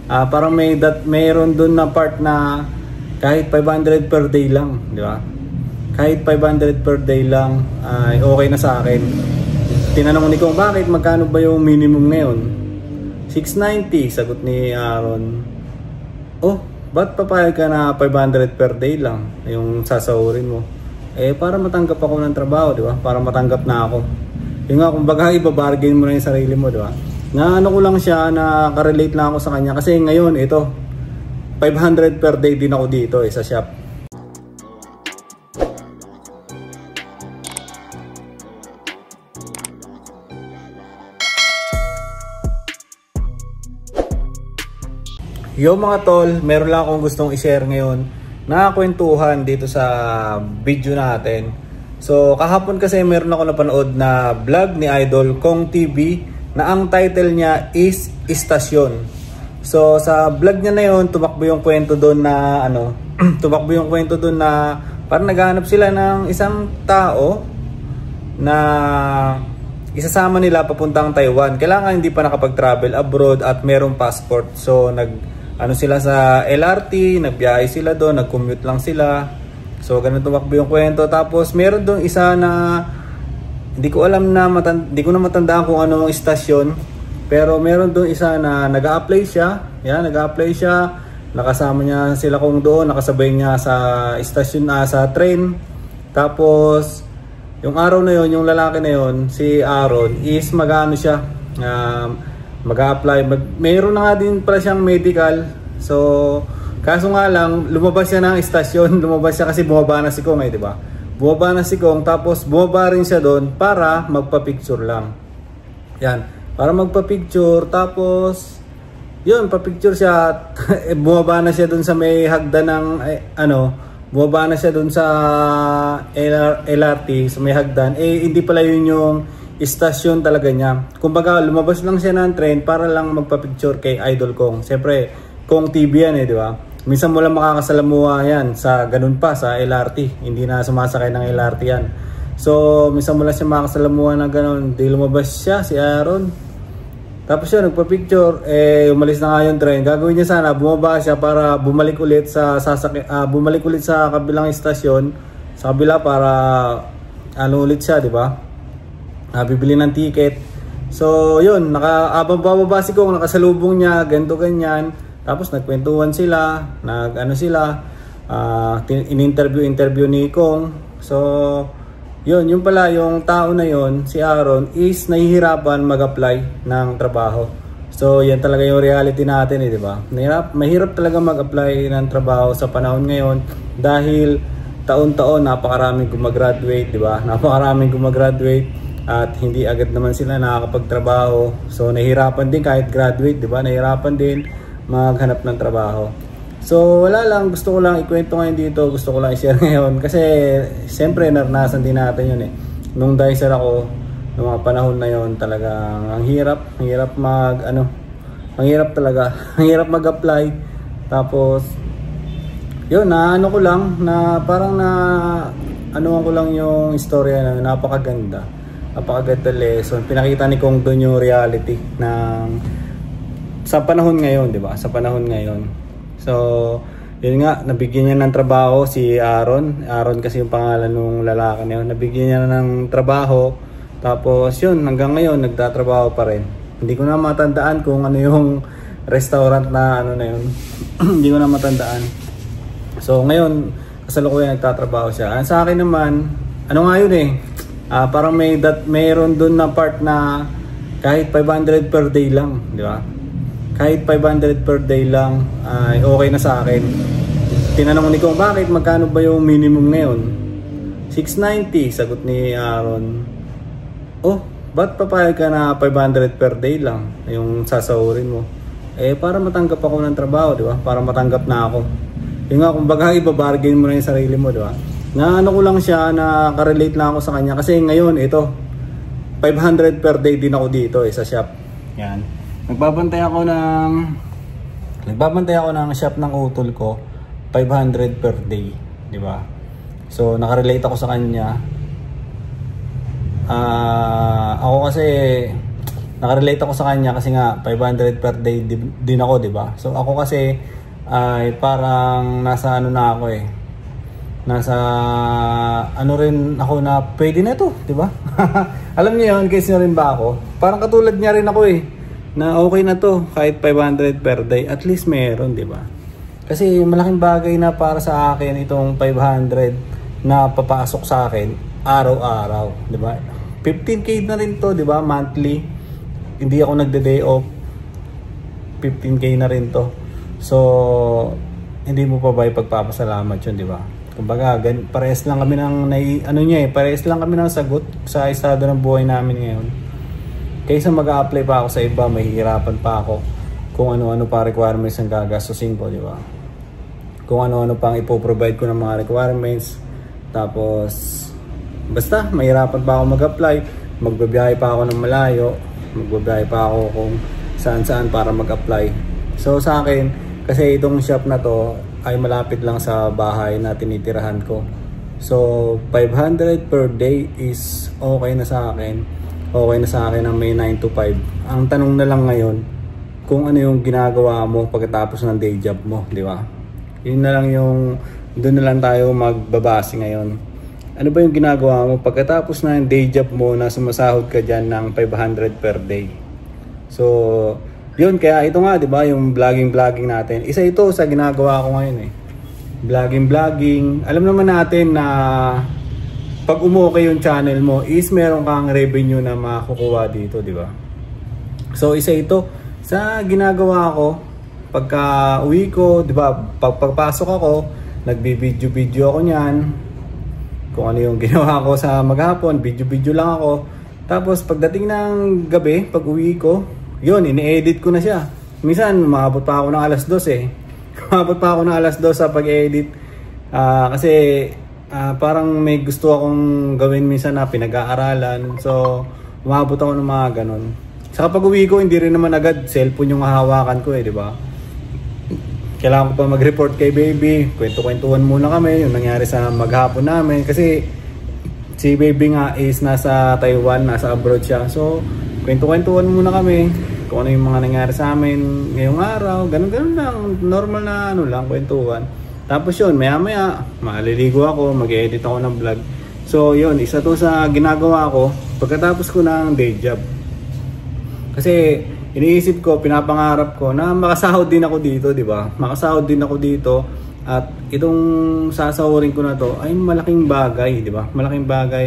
Parang mayroon dun na part na kahit 500 per day lang, di ba? Kahit 500 per day lang ay okay na sa akin. Tinanong ni Kong, bakit magkano ba yung minimum ngayon? 690, sagot ni Aaron. Oh, ba't papayag ka na 500 per day lang yung sasahurin mo? Para matanggap ako ng trabaho, di ba? Para matanggap na ako. Yung nga, kumbaga ibabargain mo na yung sarili mo, di ba? Na ano ko lang siya, nakarelate lang ako sa kanya. Kasi ngayon, ito, 500 per day din ako dito sa shop. Yo mga tol, meron lang akong gustong i-share ngayon na kwentuhan dito sa video natin. So kahapon kasi meron ako napanood na vlog ni Idol Kong TV na ang title niya is Istasyon. So sa vlog niya na yun, tumakbo yung kwento doon na tumakbo yung kwento doon na parang naghahanap sila ng isang tao na isasama nila papuntang Taiwan. Kailangan hindi pa nakapag-travel abroad at merong passport. So sila sa LRT, nagbiyahe sila doon, nag-commute lang sila. So ganun tumakbo yung kwento. Tapos meron doon isa na hindi ko na matandaan kung anong istasyon, pero meron doon isa na nag-a-apply siya. Yan, nag-a-apply siya. Nakasama niya sila kung doon, nakasabay niya sa istasyon sa train. Tapos yung araw na yon, yung lalaki na yon, si Aaron is mag-a-apply. Mayroon na nga din pala siyang medical. So, kaso nga lang, lumabas siya ng istasyon. Lumabas siya kasi bumaba na si Kong di ba? Bumaba na si Kong, tapos bumaba rin siya doon para magpa-picture lang. Yan, para magpa-picture. Tapos, yun, pa-picture siya. Bumaba na siya doon sa may hagdan ng, bumaba na siya doon sa LRT, sa may hagdan. Hindi pala yun yung istasyon talaga niya. Kumbaga lumabas lang siya ng train para lang magpa-picture kay Idol Kong. Siyempre, Kong TV yan di ba? Minsan mo lang makakasalamuha yan sa ganun pa sa LRT. Hindi na sumasakay ng LRT yan. So, minsan mo lang siya makakasalamuha ng ganun. Di lumabas siya, si Aaron. Tapos siya nagpa-picture, umalis na nga yung train. Gagawin niya sana, bumaba siya para bumalik ulit sa kabilang istasyon, sa kabila para ulit siya, di ba? Bibili ng ticket. So yun, habang bababa si Kong, nakasalubong niya, ganito ganyan. Tapos nagkwentuhan sila, in-interview ni Kong. So yun, yung pala yung tao na yun, si Aaron, is nahihirapan mag-apply ng trabaho. So yan talaga yung reality natin di ba? Mahirap talaga mag-apply ng trabaho sa panahon ngayon dahil taon-taon napakaraming gumagraduate, di ba? Napakaraming gumagraduate. At hindi agad naman sila nakakapagtrabaho. So nahihirapan din kahit graduate, di ba? Nahihirapan din maghanap ng trabaho. So wala lang, gusto ko lang ikwento ngayon dito, gusto ko lang i-share ngayon kasi siyempre naranasan din natin yun Nung dicer ako, nung mga panahon na yon, talagang ang hirap talaga. Ang hirap mag-apply. Tapos yun, ko lang na parang ko lang yung istorya na napakaganda lesson. Pinakita ni Kong doon yung reality sa panahon ngayon, di ba? Sa panahon ngayon. So, yun nga, nabigyan niya ng trabaho si Aaron. Aaron kasi yung pangalan ng lalaki na yun. Nabigyan niya ng trabaho. Tapos yun, hanggang ngayon nagtatrabaho pa rin. Hindi ko na matandaan kung ano yung restaurant na yun. Hindi ko na matandaan. So, ngayon, kasalukuyan nagtatrabaho siya. Sa akin naman, nga yun parang mayroon dun na part na kahit 500 per day lang, di ba? Kahit 500 per day lang ay okay na sa akin. Tinanong ni Kong, bakit magkano ba yung minimum ngayon? 690, sagot ni Aaron. Oh, ba't papayag ka na 500 per day lang yung sasahurin mo? Para matanggap ako ng trabaho, di ba? Para matanggap na ako. Yung nga, kumbaga ibabargain mo na yung sarili mo, di ba? Ko lang siya, nakarelate lang ako sa kanya kasi ngayon ito 500 per day din ako dito sa shop. Yan. Nagbabantay ako ng shop ng utol ko, 500 per day, di ba? So nakarelate ako sa kanya. Ako kasi nakarelate ako sa kanya kasi nga 500 per day din ako, di ba? So ako kasi ay parang nasa ano na ako eh. Nasa ano rin ako na pwede na to, di ba? Alam niyo yun, kasi rin ba ako? Parang katulad niya rin ako eh. Na okay na to kahit 500 per day, at least meron, di ba? Kasi malaking bagay na para sa akin itong 500 na papasok sa akin araw-araw, di ba? 15k na rin to, di ba? Monthly. Hindi ako nagde-day off. 15k na rin to. So, hindi mo pa ba ipagpapasalamat yun, di ba? Kumbaga, parehas lang kami ng parehas lang kami ng sagot sa estado ng buhay namin ngayon. Kaysa mag-a-apply pa ako sa iba, mahihirapan pa ako kung ano-ano pa requirements ang gagastusin ko, di ba? Kung ano-ano pang ipoprovide ko ng mga requirements. Tapos, basta, mahirapan pa ako mag-apply. Magbabiyahe pa ako ng malayo. Magbabiyahe pa ako kung saan-saan para mag-apply. So, sa akin, kasi itong shop na to ay malapit lang sa bahay na tinitirahan ko. So, 500 per day is okay na sa akin. Okay na sa akin ang may 9 to 5. Ang tanong na lang ngayon, kung ano yung ginagawa mo pagkatapos ng day job mo, di ba? Yun na lang yung, doon na lang tayo magbabase ngayon. Ano ba yung ginagawa mo pagkatapos ng day job mo na sumasahod ka dyan ng 500 per day? So, yun, kaya ito nga, di ba, yung vlogging natin. Isa ito sa ginagawa ko ngayon eh. Vlogging. Alam naman natin na pag umokay yung channel mo is meron kang revenue na makukuha dito, di ba? So, isa ito sa ginagawa ko pagka uwi ko, di ba? Pagpasok ako, nagbi-video ako niyan. Kung ano yung ginawa ko sa maghapon, video lang ako. Tapos pagdating ng gabi, pag uwi ko, yun, ini-edit ko na siya. Minsan, umabot pa ako ng alas 2 eh. Umabot pa ako ng alas 2 sa pag-edit. Kasi parang may gusto akong gawin minsan na pinag-aaralan. So, umabot ako ng mga ganun. Sa pag uwi ko, hindi rin naman agad cellphone yung hahawakan ko eh, di ba? Kailangan ko pa mag-report kay baby. Kwento-kwentuhan muna kami yung nangyari sa maghapon namin. Kasi si baby nga is nasa Taiwan, nasa abroad siya. So, kwento-kwentuhan muna kami kung ano yung mga nangyari sa amin ngayong araw. Ganun lang. Normal na ano lang, kwentuhan. Tapos yun, maya-maya, maliligo ako, mag-edit ako ng vlog. So, yun, isa to sa ginagawa ko pagkatapos ko ng day job. Kasi iniisip ko, pinapangarap ko na makasahod din ako dito, di ba? Makasahod din ako dito at itong sasahurin ko na to ay malaking bagay, di ba? Malaking bagay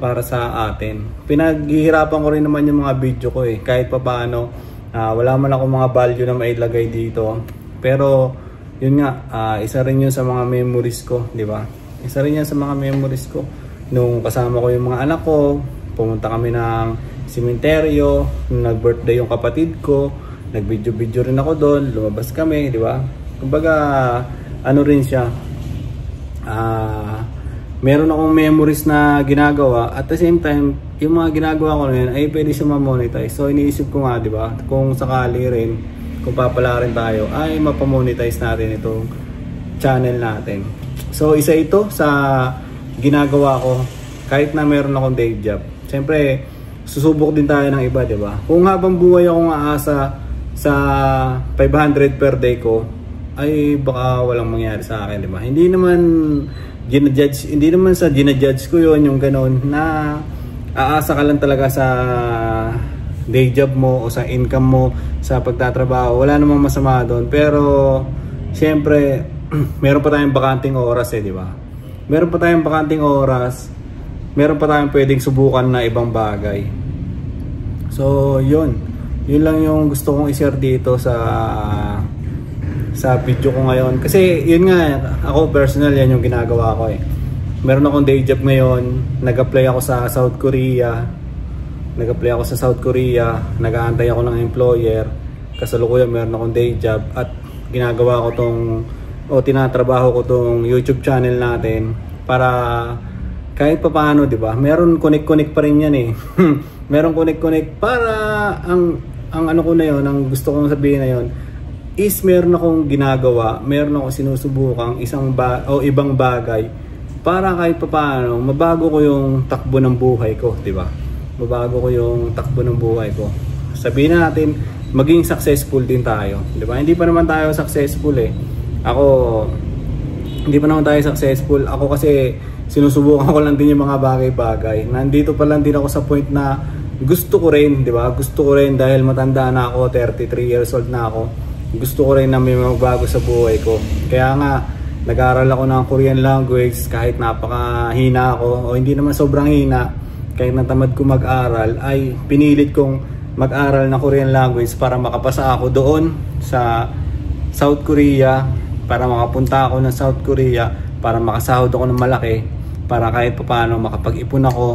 para sa atin. Pinaghihirapan ko rin naman yung mga video ko eh. Kahit pa paano, wala man ako mga value na mailagay dito. Pero, yun nga, isa rin yun sa mga memories ko, di ba? Isa rin yan sa mga memories ko. Nung kasama ko yung mga anak ko, pumunta kami ng sementeryo, nag-birthday yung kapatid ko, nag-video rin ako doon, lumabas kami, di ba? Kumbaga, ano rin siya, meron akong memories na ginagawa. At the same time, yung mga ginagawa ko na yun ay pwede siya ma-monetize. So, iniisip ko nga, di ba? Kung sakali rin, kung papala rin tayo, ay mapamonetize natin itong channel natin. So, isa ito sa ginagawa ko kahit na meron akong day job. Siyempre, susubok din tayo ng iba, di ba? Kung habang buhay akong aasa sa 500 per day ko, ay baka walang mangyari sa akin, di ba? Hindi naman sa ginajudge ko yun, yung ganon, na aasa ka lang talaga sa day job mo o sa income mo sa pagtatrabaho. Wala namang masama doon. Pero, syempre, meron pa tayong bakanting oras eh, di ba? Meron pa tayong bakanting oras, meron pa tayong pwedeng subukan na ibang bagay. So, yun lang yung gusto kong i-share dito sa video ko ngayon. Kasi yun nga, ako personal, yan yung ginagawa ko eh. Meron akong day job ngayon, nag-apply ako sa South Korea. Nag-aantay ako ng employer. Kasalukuyan meron akong day job at ginagawa ko tinatrabaho ko tong YouTube channel natin para kahit pa paano, di ba? Meron connect pa rin yan eh. Meron connect para ang ano ko na yon, ang gusto kong sabihin na yon is meron akong ginagawa, meron akong sinusubukang ibang bagay para kahit pa paano mabago ko yung takbo ng buhay ko, di ba? Mabago ko yung takbo ng buhay ko. sabihin na natin maging successful din tayo, di ba? Hindi pa naman tayo successful eh. Ako, hindi pa naman tayo successful. Ako kasi sinusubukan ko lang din yung mga bagay-bagay. Nandito pa lang din ako sa point na gusto ko rin, di ba? Gusto ko rin dahil matanda na ako, 33 years old na ako. Gusto ko rin na may magbago sa buhay ko. Kaya nga, nag-aaral ako ng Korean language kahit napakahina ako o hindi naman sobrang hina. Kahit natamad ko mag-aral ay pinilit kong mag-aral ng Korean language para makapasa ako doon sa South Korea, para makapunta ako ng South Korea, para makasahod ako ng malaki, para kahit paano makapag-ipon ako,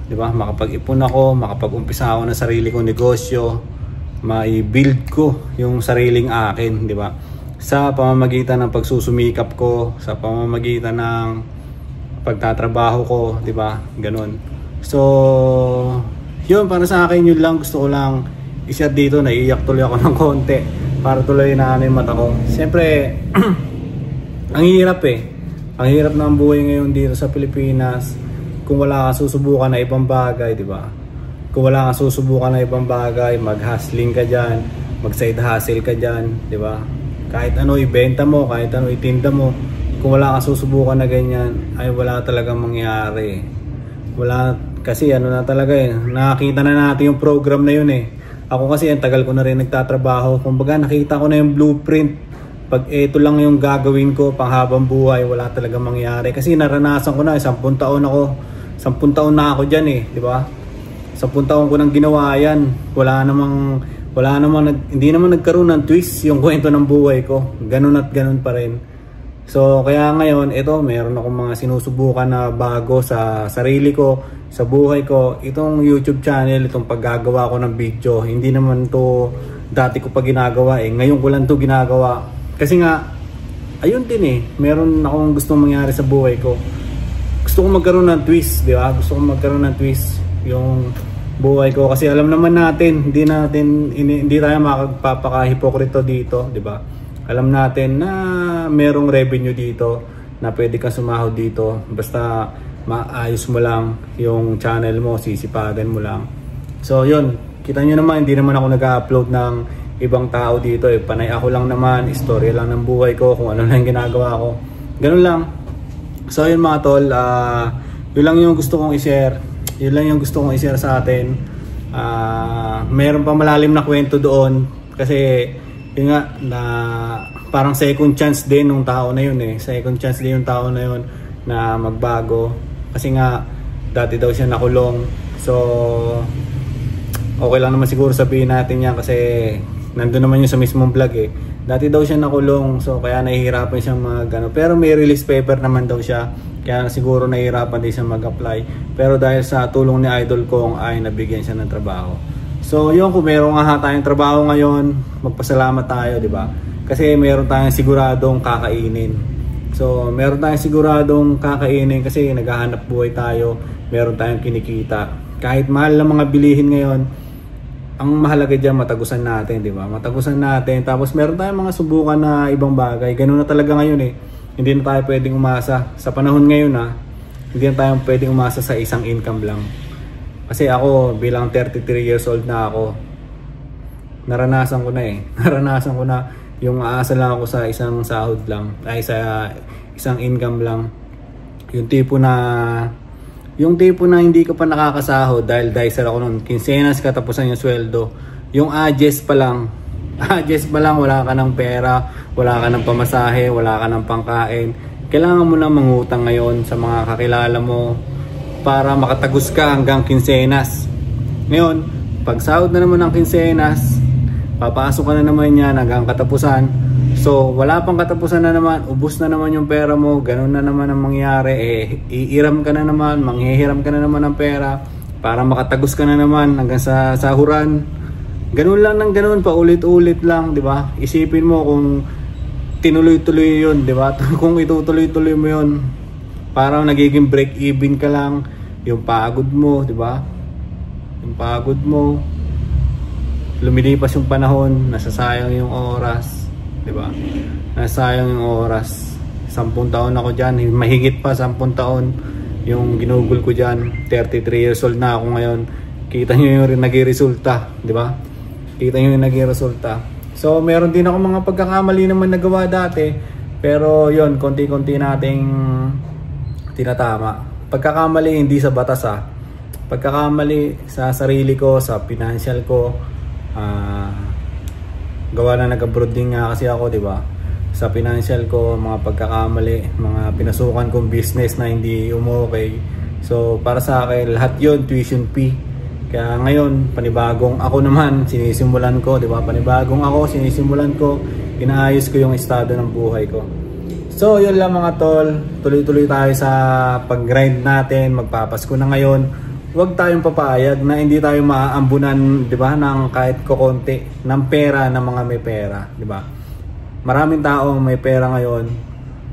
di ba? Makapag-ipon ako, makapag-umpisa ako ng sarili kong negosyo, mai-build ko yung sariling akin, di ba? Sa pamamagitan ng pagsusumikap ko, sa pamamagitan ng pagtatrabaho ko, di ba? Ganun. So, yun, para sa akin yun lang, gusto ko lang i-share dito, naiiyak tuloy ako ng konti para tuloy na yung mata ko. Siyempre, ang hirap eh. Ang hirap ng buhay ngayon dito sa Pilipinas kung wala ka susubukan na ibang bagay, di ba? Kung wala ka susubukan na ibang bagay, mag-hustling ka dyan, mag-side hustle ka dyan, di ba? Kahit ano ibenta mo, kahit ano itinda mo, kung wala ka susubukan na ganyan, ay wala talagang mangyari. Wala, kasi ano na talaga eh, nakakita na natin yung program na yun eh. Ako kasi ang tagal ko na rin nagtatrabaho, kumbaga nakita ko na yung blueprint. Pag ito lang yung gagawin ko panghabang buhay, wala talagang mangyari. Kasi naranasan ko na, 10 taon ako, 10 taon na ako dyan eh, di ba? 10 taon ko nang ginawa yan, hindi naman nagkaroon ng twist yung kwento ng buhay ko. Ganun at ganun pa rin. So kaya ngayon, ito meron akong mga sinusubukan na bago sa sarili ko, sa buhay ko. Itong YouTube channel, itong paggagawa ko ng video, hindi naman to dati ko pa ginagawa eh. Ngayon ko lang to ginagawa. Kasi nga, ayun din eh, meron akong gustong mangyari sa buhay ko. Gusto ko magkaroon ng twist, di ba? Gusto ko magkaroon ng twist yung buhay ko. Kasi alam naman natin, hindi tayo makapapaka-hipokrito dito, di ba? Alam natin na merong revenue dito, na pwede ka sumahod dito. Basta maayos mo lang yung channel mo, sisipagan mo lang. So yun, kita nyo naman, hindi naman ako nag-upload ng ibang tao dito eh. Panay ako lang naman, istorya lang ng buhay ko, kung ano lang ginagawa ko. Ganun lang. So yun mga tol, yun lang yung gusto kong i-share. Yun lang yung gusto kong i-share sa atin. Meron pa malalim na kwento doon. Kasi yun nga, na parang second chance din ng tao na yun eh. Second chance din yung tao na yun na magbago. Kasi nga, dati daw siya nakulong. So, okay lang naman siguro sabihin natin yan kasi nandun naman yung sa mismong vlog eh. Dati daw siya nakulong, so kaya nahihirapan siyang mag-ano. Pero may release paper naman daw siya, kaya siguro nahihirapan din siya mag-apply. Pero dahil sa tulong ni Idol Kong ay nabigyan siya ng trabaho. So yun, kung meron nga tayong trabaho ngayon, magpasalamat tayo, di ba? Kasi meron tayong siguradong kakainin. So meron tayong siguradong kakainin kasi naghahanap buhay tayo, meron tayong kinikita. Kahit mahal ng mga bilihin ngayon, ang mahalaga dyan matagusan natin, di ba? Matagusan natin. Tapos meron tayong mga subukan na ibang bagay. Ganun na talaga ngayon eh. Hindi na tayo pwedeng umasa. Sa panahon ngayon hindi na tayo pwedeng umasa sa isang income lang. Kasi ako bilang 33 years old na ako, naranasan ko na eh. Naranasan ko na yung aasa lang ako sa isang sahod lang. Ay sa isang income lang. Yung tipo na hindi ka pa nakakasahod dahil sir ako noon, kinsenas katapusan yung sweldo. Yung adjust pa lang, wala ka ng pera, wala ka ng pamasahe, wala ka ng pangkain. Kailangan mo na mangutang ngayon sa mga kakilala mo para makatagos ka hanggang kinsenas. Ngayon, pag sahod na naman ng kinsenas, papasok ka na naman yan hanggang katapusan. So, wala pang katapusan na naman, ubos na naman yung pera mo, ganun na naman ang mangyari, iiram ka na naman, manghihiram ka na naman ng pera para makatagos ka na naman hanggang sa sahuran. Ganun lang ng ganun, paulit-ulit lang, di ba? Isipin mo kung tinuloy-tuloy yun, di ba? Kung itutuloy-tuloy mo yun, parang nagiging break-even ka lang, yung pagod mo, di ba? Yung pagod mo, lumilipas yung panahon, nasasayang yung oras. Diba? Nasayang yung oras. 10 taon ako dyan, mahigit pa 10 taon yung ginugol ko dyan. 33 years old na ako ngayon. kita nyo yung naging resulta, di ba? Kita nyo yung naging resulta. So meron din ako mga pagkakamali naman nagawa dati, pero yon konti-konti nating tinatama. Pagkakamali hindi sa batas pagkakamali sa sarili ko, sa financial ko. Gawa na nag-abroad din nga kasi ako, di ba? Sa financial ko, mga pagkakamali, mga pinasukan kong business na hindi umokay. So para sa akin lahat yon tuition fee. Kaya ngayon, panibagong ako naman, sinisimulan ko, di ba? Panibagong ako, sinisimulan ko, inaayos ko yung estado ng buhay ko. So, yun lang mga tol. Tuloy-tuloy tayo sa pag-grind natin, magpapasko na ngayon. Huwag tayong papayag na hindi tayo maaambunan, di ba, ng kahit kukonti ng pera ng mga may pera, di ba? Maraming taong may pera ngayon.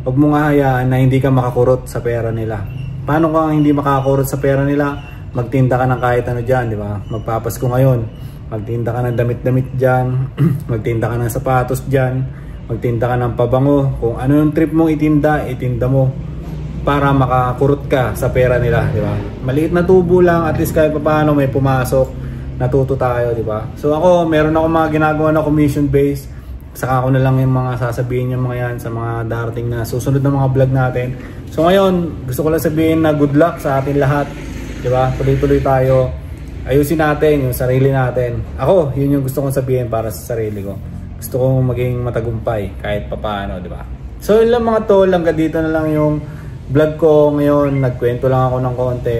Huwag mong hayaan na hindi ka makakurot sa pera nila. Paano kung hindi makakurot sa pera nila? Magtinda ka ng kahit ano dyan, di ba? Magpapasko ngayon, magtinda ka ng damit-damit dyan, magtinda ka ng sapatos dyan, magtinda ka ng pabango. Kung ano yung trip mong itinda mo para makakurot ka sa pera nila, di ba? Maliit na tubo lang, at least kahit paano may pumasok, natuto tayo, di ba? So ako, meron ako mga ginagawa na commission base, saka ako na lang yung mga sasabihin yung mga yan sa mga darating na susunod na mga vlog natin. So ngayon, gusto ko lang sabihin na good luck sa atin lahat. Diba? Tuloy-tuloy tayo. Ayusin natin yung sarili natin. Ako, yun yung gusto kong sabihin para sa sarili ko. Gusto kong maging matagumpay kahit papaano, diba? So yun lang mga tol, hanggang dito na lang yung vlog ko ngayon. Nagkwento lang ako ng konti.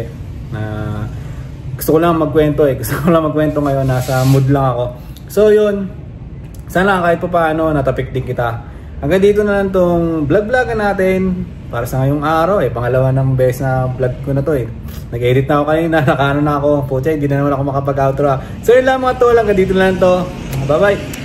Gusto ko lang magkwento Gusto ko lang magkwento ngayon. Nasa mood lang ako. So yun. Sana kahit papaano natapik din kita. Hanggang dito na lang tong vlog-vlogan natin. Para sa ngayong araw pangalawa ng beses na vlog ko na to Nag-edit na ako kanina, nakano na ako. Pucha, hindi na naman ako makapag-outro. So yun lang mga tol, hanggang dito na lang to. Bye bye!